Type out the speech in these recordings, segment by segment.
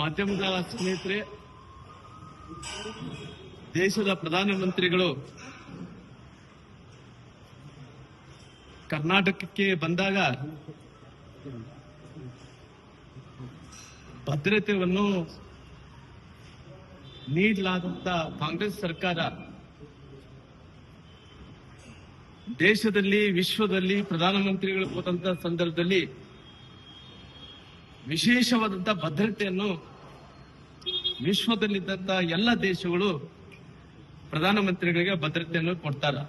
ಮಾಧ್ಯಮದ ಸ್ನೇಹಿತರೆ, ದೇಶದ ಪ್ರಧಾನಮಂತ್ರಿಗಳು ಕರ್ನಾಟಕಕ್ಕೆ ಬಂದಾಗ ಭದ್ರತೆಯನ್ನು ನೀಡಲಾದಂತ ಕಾಂಗ್ರೆಸ್ ಸರ್ಕಾರ ದೇಶದಲ್ಲಿ ವಿಶ್ವದಲ್ಲಿ ಪ್ರಧಾನಮಂತ್ರಿಗಳು ಹೋದಂತ ಸಂದರ್ಭದಲ್ಲಿ ವಿಶೇಷವಾದಂತ ಭದ್ರತೆಯನ್ನು ವಿಶ್ವದಲ್ಲಿದ್ದಂತ ಎಲ್ಲ ದೇಶಗಳು ಪ್ರಧಾನಮಂತ್ರಿಗಳಿಗೆ ಭದ್ರತೆಯನ್ನು ಕೊಡ್ತಾರೆ.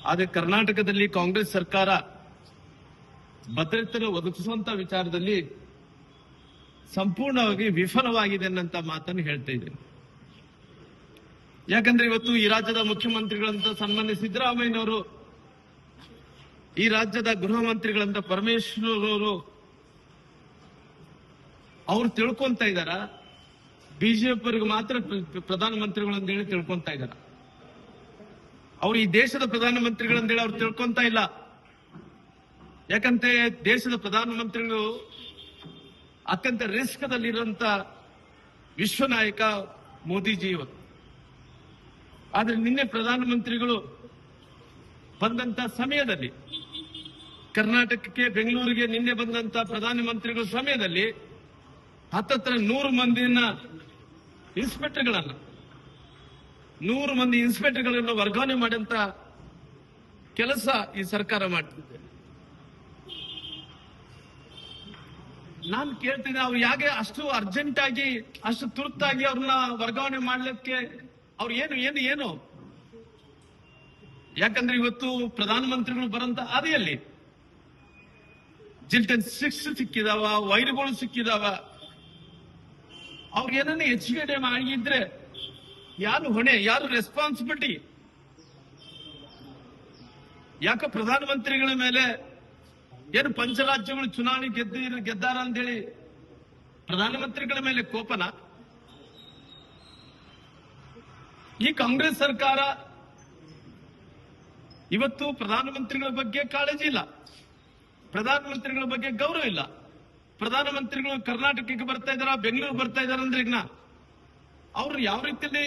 ಆದರೆ ಕರ್ನಾಟಕದಲ್ಲಿ ಕಾಂಗ್ರೆಸ್ ಸರ್ಕಾರ ಭದ್ರತೆಯನ್ನು ಒದಗಿಸುವಂತ ವಿಚಾರದಲ್ಲಿ ಸಂಪೂರ್ಣವಾಗಿ ವಿಫಲವಾಗಿದೆ ಅನ್ನಂತ ಮಾತನ್ನು ಹೇಳ್ತಾ ಇದ್ದೇನೆ. ಯಾಕಂದ್ರೆ ಇವತ್ತು ಈ ರಾಜ್ಯದ ಮುಖ್ಯಮಂತ್ರಿಗಳಂತ ಸನ್ಮಾನ್ಯ ಸಿದ್ದರಾಮಯ್ಯನವರು, ಈ ರಾಜ್ಯದ ಗೃಹ ಮಂತ್ರಿಗಳಂತ ಪರಮೇಶ್ವರ್ ಅವರು ಅವ್ರು ತಿಳ್ಕೊಂತ ಇದಾರ ಬಿಜೆಪಿಯವರಿಗೆ ಮಾತ್ರ ಪ್ರಧಾನಮಂತ್ರಿಗಳು ಅಂತ ಹೇಳಿ ತಿಳ್ಕೊಂತ ಇದಾರ. ಅವ್ರು ಈ ದೇಶದ ಪ್ರಧಾನಮಂತ್ರಿಗಳಂತೇಳಿ ಅವ್ರು ತಿಳ್ಕೊಂತ ಇಲ್ಲ. ಯಾಕಂದ್ರೆ ದೇಶದ ಪ್ರಧಾನಮಂತ್ರಿಗಳು ಅತ್ಯಂತ ರಿಸ್ಕ್ ದಲ್ಲಿರುವಂತ ವಿಶ್ವ ನಾಯಕ ಮೋದಿಜಿ ಇವರು. ಆದ್ರೆ ನಿನ್ನೆ ಪ್ರಧಾನಮಂತ್ರಿಗಳು ಬಂದಂತ ಸಮಯದಲ್ಲಿ, ಕರ್ನಾಟಕಕ್ಕೆ ಬೆಂಗಳೂರಿಗೆ ನಿನ್ನೆ ಬಂದಂತ ಪ್ರಧಾನಮಂತ್ರಿಗಳ ಸಮಯದಲ್ಲಿ ಹತ್ತತ್ರ 100 ಮಂದಿನ ಇನ್ಸ್ಪೆಕ್ಟರ್ಗಳನ್ನ 100 ಮಂದಿ ಇನ್ಸ್ಪೆಕ್ಟರ್ಗಳನ್ನು ವರ್ಗಾವಣೆ ಮಾಡಂತ ಕೆಲಸ ಈ ಸರ್ಕಾರ ಮಾಡ್ತಿದೆ. ನಾನು ಕೇಳ್ತೀನಿ, ಅವ್ರು ಯಾಕೆ ಅಷ್ಟು ಅರ್ಜೆಂಟ್ ಆಗಿ ಅಷ್ಟು ತುರ್ತಾಗಿ ಅವ್ರನ್ನ ವರ್ಗಾವಣೆ ಮಾಡ್ಲಿಕ್ಕೆ ಅವ್ರು ಏನು ಯಾಕಂದ್ರೆ ಇವತ್ತು ಪ್ರಧಾನಮಂತ್ರಿಗಳು ಬರಂತ ಹಾದಿಯಲ್ಲಿ ಜಿಲ್ಟನ್ 6 ಸಿಕ್ಕಿದಾವ, ವೈರ್ಗಳು ಸಿಕ್ಕಿದಾವ. ಅವ್ರು ಏನನ್ನ ಹೆಚ್ಚಿಗೆ ಮಾಡಿದ್ರೆ ಯಾರು ಹೊಣೆ, ಯಾರು ರೆಸ್ಪಾನ್ಸಿಬಿಲಿಟಿ? ಯಾಕೆ ಪ್ರಧಾನಮಂತ್ರಿಗಳ ಮೇಲೆ ಏನು ಪಂಚರಾಜ್ಯಗಳು ಚುನಾವಣೆ ಗೆದ್ದಾರ ಅಂತೇಳಿ ಪ್ರಧಾನಮಂತ್ರಿಗಳ ಮೇಲೆ ಕೋಪನ? ಈ ಕಾಂಗ್ರೆಸ್ ಸರ್ಕಾರ ಇವತ್ತು ಪ್ರಧಾನಮಂತ್ರಿಗಳ ಬಗ್ಗೆ ಕಾಳಜಿ ಇಲ್ಲ, ಪ್ರಧಾನಮಂತ್ರಿಗಳ ಬಗ್ಗೆ ಗೌರವ ಇಲ್ಲ. ಪ್ರಧಾನಮಂತ್ರಿಗಳು ಕರ್ನಾಟಕಕ್ಕೆ ಬರ್ತಾ ಇದಾರ, ಬೆಂಗಳೂರು ಬರ್ತಾ ಇದಾರ ಅಂದ್ರೆ ಈಗ ಅವ್ರು ಯಾವ ರೀತಿಯಲ್ಲಿ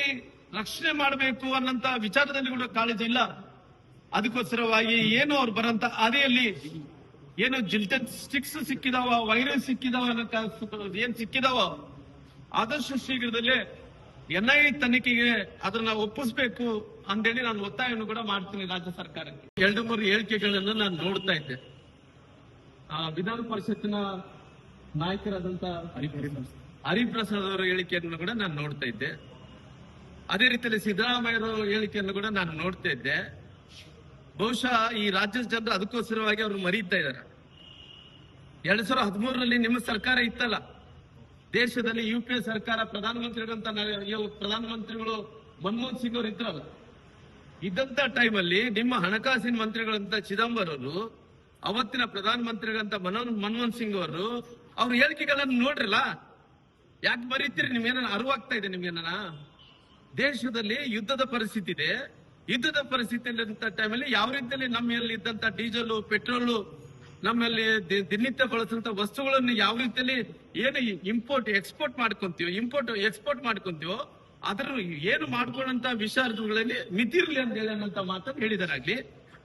ರಕ್ಷಣೆ ಮಾಡಬೇಕು ಅನ್ನಂತ ವಿಚಾರದಲ್ಲಿ ಕೂಡ ಕಾಳಜಿ ಇಲ್ಲ. ಅದಕ್ಕೋಸ್ಕರವಾಗಿ ಏನು ಅವ್ರು ಬರಂತ ಹಾದಿಯಲ್ಲಿ ಏನು ಜಿಲ್ಟನ್ 6 ಸಿಕ್ಕಿದಾವ, ವೈರಸ್ ಸಿಕ್ಕಿದಾವ ಏನ್ ಸಿಕ್ಕಿದಾವ, ಆದಷ್ಟು ಶೀಘ್ರದಲ್ಲೇ NIA ತನಿಖೆಗೆ ಅದನ್ನ ಒಪ್ಪಿಸಬೇಕು ಅಂತೇಳಿ ನಾನು ಒತ್ತಾಯವನ್ನು ಕೂಡ ಮಾಡ್ತೀನಿ ರಾಜ್ಯ ಸರ್ಕಾರಕ್ಕೆ. 2-3 ಹೇಳಿಕೆಗಳನ್ನು ನಾನು ನೋಡ್ತಾ ಇದ್ದೆ. ವಿಧಾನ ಪರಿಷತ್ತಿನ ನಾಯಕರಾದಂತ ಹರಿಪ್ರಸಾದ್ ಅವರ ಹೇಳಿಕೆಯನ್ನು ಕೂಡ ನಾನು ನೋಡ್ತಾ ಇದ್ದೆ. ಅದೇ ರೀತಿಯಲ್ಲಿ ಸಿದ್ದರಾಮಯ್ಯರ ಹೇಳಿಕೆಯನ್ನು ಕೂಡ ನಾನು ನೋಡ್ತಾ ಇದ್ದೆ. ಬಹುಶಃ ಈ ರಾಜ್ಯದ ಜನರು ಅದಕ್ಕೋಸ್ಕರವಾಗಿ ಅವರು ಮರೀತಾ ಇದ್ದಾರೆ. 2013ರಲ್ಲಿ ನಿಮ್ಮ ಸರ್ಕಾರ ಇತ್ತಲ್ಲ, ದೇಶದಲ್ಲಿ UPA ಸರ್ಕಾರ, ಪ್ರಧಾನಮಂತ್ರಿಗಳಂತ ಪ್ರಧಾನಮಂತ್ರಿಗಳು ಮನಮೋಹನ್ ಸಿಂಗ್ ಅವರು ಇದ್ರಲ್ಲ, ಇದ್ದಂತ ಟೈಮಲ್ಲಿ ನಿಮ್ಮ ಹಣಕಾಸಿನ ಮಂತ್ರಿಗಳಂತ ಚಿದಂಬರಂ ಅವರು, ಅವತ್ತಿನ ಪ್ರಧಾನಮಂತ್ರಿಗಳಂತ ಮನಮೋಹನ್ ಸಿಂಗ್ ಅವರು ಅವ್ರ ಹೇಳಿಕೆಗಳನ್ನು ನೋಡ್ರಲ್ಲ. ಯಾಕೆ ಮರೀತೀರಿ? ನಿಮ್ಗೇನ ಅರಿವಾಗ್ತಾ ಇದೆ ನಿಮ್ಗೇನ? ದೇಶದಲ್ಲಿ ಯುದ್ಧದ ಪರಿಸ್ಥಿತಿ ಇದೆ. ಯುದ್ಧದ ಪರಿಸ್ಥಿತಿಯಲ್ಲಿ ಟೈಮಲ್ಲಿ ಯಾವ ರೀತಿಯಲ್ಲಿ ನಮ್ಮಲ್ಲಿ ಇದ್ದಂತ ಡೀಸೆಲ್, ಪೆಟ್ರೋಲ್, ನಮ್ಮಲ್ಲಿ ದಿನನಿತ್ಯ ಬಳಸುವಂತ ವಸ್ತುಗಳನ್ನು ಯಾವ ರೀತಿಯಲ್ಲಿ ಏನು ಇಂಪೋರ್ಟ್ ಎಕ್ಸ್ಪೋರ್ಟ್ ಮಾಡ್ಕೊಂತೀವೋ ಅದರ ಏನು ಮಾಡ್ಕೊಳ್ಳುವಂತ ವಿಚಾರಗಳಲ್ಲಿ ಮಿತಿ ಇರಲಿ ಅಂತ ಹೇಳಿ ಅನ್ನೋಂತ ಮಾತನ್ನು ಹೇಳಿದಾರಾಗ್ಲಿ.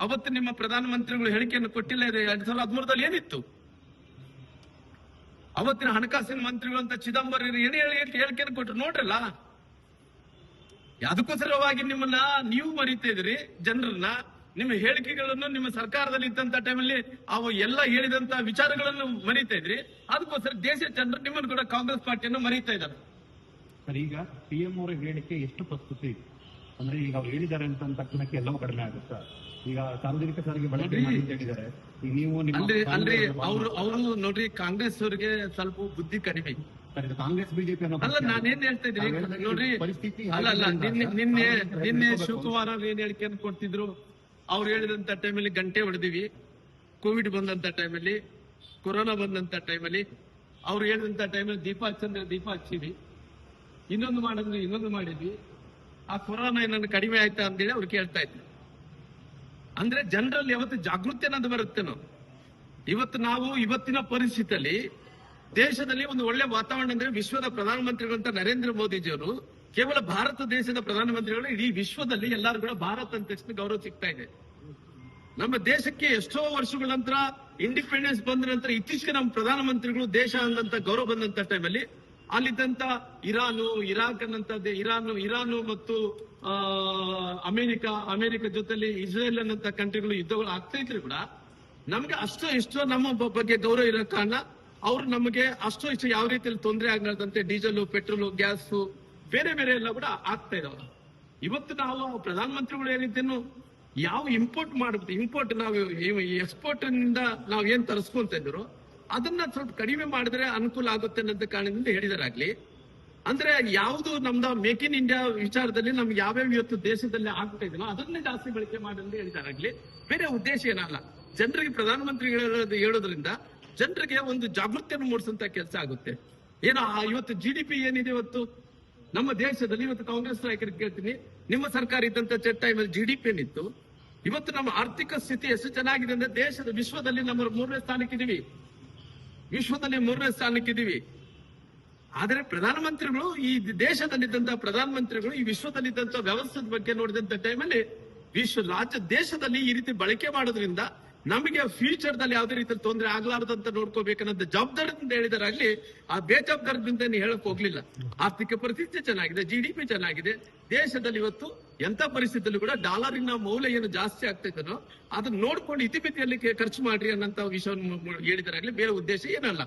ಅವತ್ತು ನಿಮ್ಮ ಪ್ರಧಾನಮಂತ್ರಿಗಳು ಹೇಳಿಕೆಯನ್ನು ಕೊಟ್ಟಿಲ್ಲ. 2013ರಲ್ಲಿ ಏನಿತ್ತು? ಅವತ್ತಿನ ಹಣಕಾಸಿನ ಮಂತ್ರಿಗಳು ಅಂತ ಚಿದಂಬರಂ ಹೇಳಿಕೆಯನ್ನು ಕೊಟ್ಟರು ನೋಡ್ರಲ್ಲ. ಅದಕ್ಕೋಸ್ಕರವಾಗಿ ನಿಮ್ಮನ್ನ ನೀವು ಮರೀತಾ ಇದ್ರಿ ಜನರನ್ನ. ನಿಮ್ಮ ಹೇಳಿಕೆಗಳನ್ನು ನಿಮ್ಮ ಸರ್ಕಾರದಲ್ಲಿ ಇದ್ದಂತ ಟೈಮಲ್ಲಿ ಅವು ಎಲ್ಲ ಹೇಳಿದಂತ ವಿಚಾರಗಳನ್ನು ಮರೀತಾ ಇದ್ರಿ. ಅದಕ್ಕೋಸ್ಕರ ದೇಶದ ಜನರು ನಿಮ್ಮನ್ನು ಕೂಡ ಕಾಂಗ್ರೆಸ್ ಪಾರ್ಟಿಯನ್ನು ಮರೀತಾ ಇದ್ದಾರೆ. ಸರ್, ಈಗ PM ಅವರ ಹೇಳಿಕೆ ಎಷ್ಟು ಪ್ರಸ್ತುತಿ ಅಂದ್ರೆ ಈಗ ಅವ್ರು ಹೇಳಿದ್ದಾರೆ ಅಂತ ತಕ್ಷಣಕ್ಕೆ ಎಲ್ಲವೂ ಕಡಿಮೆ ಆಗುತ್ತೆ. ಈಗ ಸಾರ್ವಜನಿಕ ಸಾರಿಗೆ ಬಳಕೆ ಹೇಳಿದ್ದಾರೆ. ಈಗ ನೀವು ಅಂದ್ರೆ ಅವರು ನೋಡ್ರಿ, ಕಾಂಗ್ರೆಸ್ ಅವರಿಗೆ ಸ್ವಲ್ಪ ಬುದ್ಧಿ ಕಡಿಮೆ. ಕಾಂಗ್ರೆಸ್ ಬಿಜೆಪಿ ಅಲ್ಲ, ನಾನೇನ್ ಹೇಳ್ತಾ ಇದ್ದೀನಿ ನೋಡ್ರಿ. ಅಲ್ಲ, ನಿನ್ನೆ ಶಿವಕುಮಾರ್ ಅವ್ರು ಏನ್ ಹೇಳಿಕೆಯನ್ನು ಕೊಡ್ತಿದ್ರು, ಅವ್ರು ಹೇಳಿದಂತ ಟೈಮಲ್ಲಿ ಗಂಟೆ ಹೊಡೆದಿವಿ. ಕೋವಿಡ್ ಬಂದಂತ ಟೈಮಲ್ಲಿ, ಕೊರೋನಾ ಬಂದಂತ ಟೈಮಲ್ಲಿ ಅವ್ರು ಹೇಳಿದಂತ ಟೈಮಲ್ಲಿ ದೀಪ ಹಚ್ಚಿವಿ, ಇನ್ನೊಂದು ಮಾಡಿದ್ವಿ. ಆ ಕೊರೋನಾ ಏನನ್ನು ಕಡಿಮೆ ಆಯ್ತಾ ಅಂತೇಳಿ ಅವ್ರು ಕೇಳ್ತಾ ಇದ್ರು. ಅಂದ್ರೆ ಜನರಲ್ಲಿ ಯಾವತ್ತು ಜಾಗೃತಿ ಅನ್ನೋದು ಬರುತ್ತೇನೋ. ಇವತ್ತು ನಾವು ಇವತ್ತಿನ ಪರಿಸ್ಥಿತಿಯಲ್ಲಿ ದೇಶದಲ್ಲಿ ಒಂದು ಒಳ್ಳೆ ವಾತಾವರಣ ಅಂದ್ರೆ ವಿಶ್ವದ ಪ್ರಧಾನಮಂತ್ರಿಗಳಂತ ನರೇಂದ್ರ ಮೋದಿಜಿಯವರು ಕೇವಲ ಭಾರತ ದೇಶದ ಪ್ರಧಾನಮಂತ್ರಿಗಳು ಇಡೀ ವಿಶ್ವದಲ್ಲಿ ಎಲ್ಲರೂ ಕೂಡ ಭಾರತ ಅಂತ ತಕ್ಷಣ ಗೌರವ ಸಿಗ್ತಾ ಇದೆ. ನಮ್ಮ ದೇಶಕ್ಕೆ ಎಷ್ಟೋ ವರ್ಷಗಳ ನಂತರ ಇಂಡಿಪೆಂಡೆನ್ಸ್ ಬಂದ ನಂತರ ಇತ್ತೀಚೆಗೆ ನಮ್ಮ ಪ್ರಧಾನಮಂತ್ರಿಗಳು ದೇಶ ಅನ್ನಂತ ಗೌರವ ಬಂದಂತ ಟೈಮಲ್ಲಿ ಅಲ್ಲಿದ್ದಂತ ಇರಾನು, ಇರಾಕ್ ಅನ್ನಂತ ಇರಾನು ಮತ್ತು ಅಮೆರಿಕ ಜೊತೆಲಿ ಇಸ್ರೇಲ್ ಅನ್ನಂತ ಕಂಟ್ರಿಗಳು ಯುದ್ಧಗಳು ಆಗ್ತಾ ಇದ್ರು ಕೂಡ ನಮ್ಗೆ ಇಷ್ಟೋ ನಮ್ಮ ಬಗ್ಗೆ ಗೌರವ ಇರೋ ಕಾರಣ ಅವ್ರು ನಮಗೆ ಇಷ್ಟು ಯಾವ ರೀತಿಯಲ್ಲಿ ತೊಂದರೆ ಆಗದಂತೆ ಡೀಸೆಲ್, ಪೆಟ್ರೋಲ್, ಗ್ಯಾಸ್ ಬೇರೆ ಎಲ್ಲ ಕೂಡ ಆಗ್ತಾ ಇದಾವೆ. ಇವತ್ತು ನಾವು ಪ್ರಧಾನಮಂತ್ರಿಗಳು ಏನಿದ್ದೇನು ಯಾವ ಇಂಪೋರ್ಟ್ ನಾವು ಎಕ್ಸ್ಪೋರ್ಟ್ ನಿಂದ ನಾವು ಏನ್ ತರಿಸ್ಕೊಂತ ಇದ್ರು ಅದನ್ನ ಸ್ವಲ್ಪ ಕಡಿಮೆ ಮಾಡಿದ್ರೆ ಅನುಕೂಲ ಆಗುತ್ತೆ ಅನ್ನೋ ಕಾರಣದಿಂದ ಹೇಳಿದಾರಾಗ್ಲಿ. ಅಂದ್ರೆ ಯಾವುದು ನಮ್ದು ಮೇಕ್ ಇನ್ ಇಂಡಿಯಾ ವಿಚಾರದಲ್ಲಿ ನಮ್ಗೆ ಯಾವ್ಯಾವ ಇವತ್ತು ದೇಶದಲ್ಲಿ ಆಗ್ತಾ ಇದೆಯೋ ಅದನ್ನೇ ಜಾಸ್ತಿ ಬಳಕೆ ಮಾಡಿ ಅಂತ ಹೇಳಿದಾರಾಗ್ಲಿ. ಬೇರೆ ಉದ್ದೇಶ ಏನಲ್ಲ. ಜನರಿಗೆ ಪ್ರಧಾನಮಂತ್ರಿ ಹೇಳೋದ್ರಿಂದ ಜನರಿಗೆ ಒಂದು ಜಾಗೃತಿಯನ್ನು ಮೂಡಿಸಂತ ಕೆಲಸ ಆಗುತ್ತೆ. ಏನೋ ಇವತ್ತು GDP ಏನಿದೆ ಇವತ್ತು ನಮ್ಮ ದೇಶದಲ್ಲಿ, ಇವತ್ತು ಕಾಂಗ್ರೆಸ್ ನಾಯಕರಿಗೆ ಕೇಳ್ತೀನಿ, ನಿಮ್ಮ ಸರ್ಕಾರ ಇದ್ದಂತ ಟೈಮಲ್ಲಿ GDP ಏನಿತ್ತು, ಇವತ್ತು ನಮ್ಮ ಆರ್ಥಿಕ ಸ್ಥಿತಿ ಎಷ್ಟು ಚೆನ್ನಾಗಿದೆ ಅಂದ್ರೆ ವಿಶ್ವದಲ್ಲಿ ನಮ್ಮ 3ನೇ ಸ್ಥಾನಕ್ಕಿದ್ದೀವಿ. ಆದ್ರೆ ಪ್ರಧಾನಮಂತ್ರಿಗಳು ಈ ದೇಶದಲ್ಲಿದ್ದಂತ ಪ್ರಧಾನಮಂತ್ರಿಗಳು ಈ ವಿಶ್ವದಲ್ಲಿದ್ದಂತ ವ್ಯವಸ್ಥೆದ ಬಗ್ಗೆ ನೋಡಿದಂತ ಟೈಮಲ್ಲಿ ದೇಶದಲ್ಲಿ ಈ ರೀತಿ ಬಳಕೆ ಮಾಡೋದ್ರಿಂದ ನಮಗೆ ಫ್ಯೂಚರ್ ದಲ್ಲಿ ಯಾವುದೇ ರೀತಿ ತೊಂದರೆ ಆಗ್ಲಾರ್ದಂತ ನೋಡ್ಕೋಬೇಕನ್ನೋದು ಜವಾಬ್ದಾರಿಯಿಂದ ಹೇಳಿದಾರಾಗ್ಲಿ. ಆ ಬೇಜವಾಬ್ದಾರದಿಂದ ಹೇಳಕ್ ಹೋಗ್ಲಿಲ್ಲ. ಆರ್ಥಿಕ ಪರಿಸ್ಥಿತಿ ಚೆನ್ನಾಗಿದೆ, GDP ಚೆನ್ನಾಗಿದೆ. ದೇಶದಲ್ಲಿ ಇವತ್ತು ಎಂತ ಪರಿಸ್ಥಿತಿಯಲ್ಲಿ ಕೂಡ ಡಾಲರಿನ ಮೌಲ್ಯ ಏನು ಜಾಸ್ತಿ ಆಗ್ತಾ ಇದೆಯೋ ಅದನ್ನ ನೋಡ್ಕೊಂಡು ಇತಿಮಿತಿಯಲ್ಲಿ ಖರ್ಚು ಮಾಡ್ರಿ ಅನ್ನಂತ ವಿಷಯವನ್ನು ಹೇಳಿದಾರಾಗ್ಲಿ. ಬೇರೆ ಉದ್ದೇಶ ಏನಲ್ಲ.